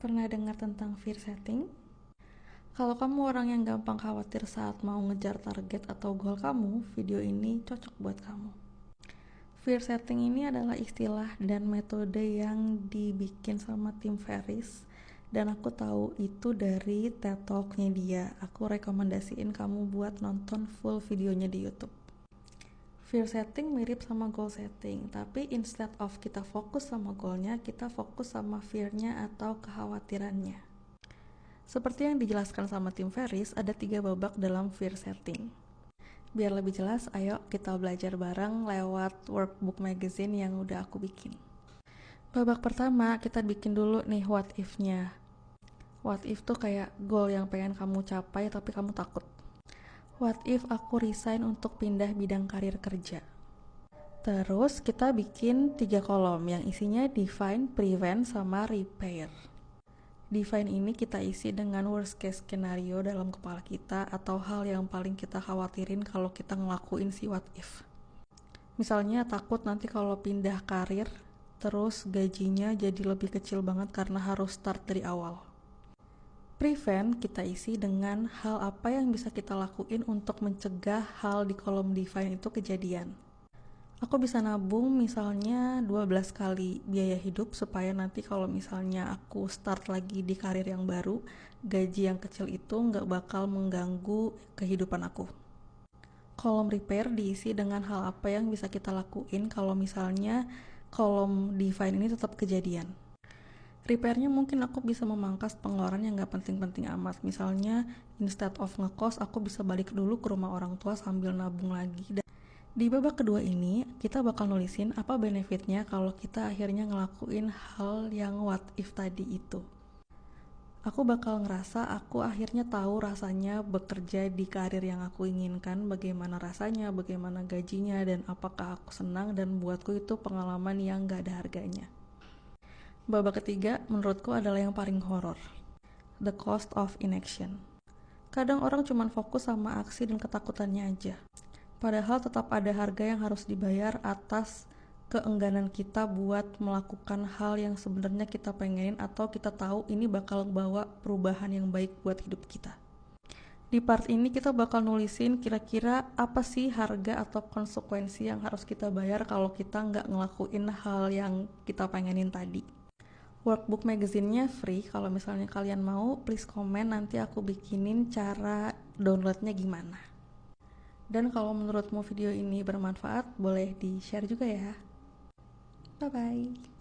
Pernah dengar tentang fear setting? Kalau kamu orang yang gampang khawatir saat mau ngejar target atau goal kamu, video ini cocok buat kamu. Fear setting ini adalah istilah dan metode yang dibikin sama Tim Ferriss, dan aku tahu itu dari TED Talk-nya dia. Aku rekomendasiin kamu buat nonton full videonya di YouTube. Fear setting mirip sama goal setting, tapi instead of kita fokus sama goalnya, kita fokus sama fear-nya atau kekhawatirannya. Seperti yang dijelaskan sama Tim Ferriss, ada 3 babak dalam fear setting. Biar lebih jelas, ayo kita belajar bareng lewat workbook magazine yang udah aku bikin. Babak pertama, kita bikin dulu nih what if-nya. What if tuh kayak goal yang pengen kamu capai tapi kamu takut. What if aku resign untuk pindah bidang karir kerja? Terus kita bikin 3 kolom yang isinya define, prevent, sama repair. Define ini kita isi dengan worst case scenario dalam kepala kita atau hal yang paling kita khawatirin kalau kita ngelakuin si what if. Misalnya takut nanti kalau pindah karir, terus gajinya jadi lebih kecil banget karena harus start dari awal. Prevent kita isi dengan hal apa yang bisa kita lakuin untuk mencegah hal di kolom define itu kejadian. Aku bisa nabung misalnya 12 kali biaya hidup supaya nanti kalau misalnya aku start lagi di karir yang baru, gaji yang kecil itu nggak bakal mengganggu kehidupan aku. Kolom repair diisi dengan hal apa yang bisa kita lakuin kalau misalnya kolom define ini tetap kejadian. Repairnya mungkin aku bisa memangkas pengeluaran yang gak penting-penting amat. Misalnya, instead of ngekos, aku bisa balik dulu ke rumah orang tua sambil nabung lagi. Dan di babak kedua ini, kita bakal nulisin apa benefitnya kalau kita akhirnya ngelakuin hal yang what if tadi itu. Aku bakal ngerasa aku akhirnya tahu rasanya bekerja di karir yang aku inginkan, bagaimana rasanya, bagaimana gajinya, dan apakah aku senang, dan buatku itu pengalaman yang gak ada harganya. Babak ketiga menurutku adalah yang paling horor. The cost of inaction. Kadang orang cuma fokus sama aksi dan ketakutannya aja. Padahal tetap ada harga yang harus dibayar atas keengganan kita buat melakukan hal yang sebenarnya kita pengenin atau kita tahu ini bakal bawa perubahan yang baik buat hidup kita. Di part ini kita bakal nulisin kira-kira apa sih harga atau konsekuensi yang harus kita bayar kalau kita nggak ngelakuin hal yang kita pengenin tadi. Workbook magazine-nya free, kalau misalnya kalian mau, please komen, nanti aku bikinin cara downloadnya gimana. Dan kalau menurutmu video ini bermanfaat, boleh di-share juga ya. Bye-bye.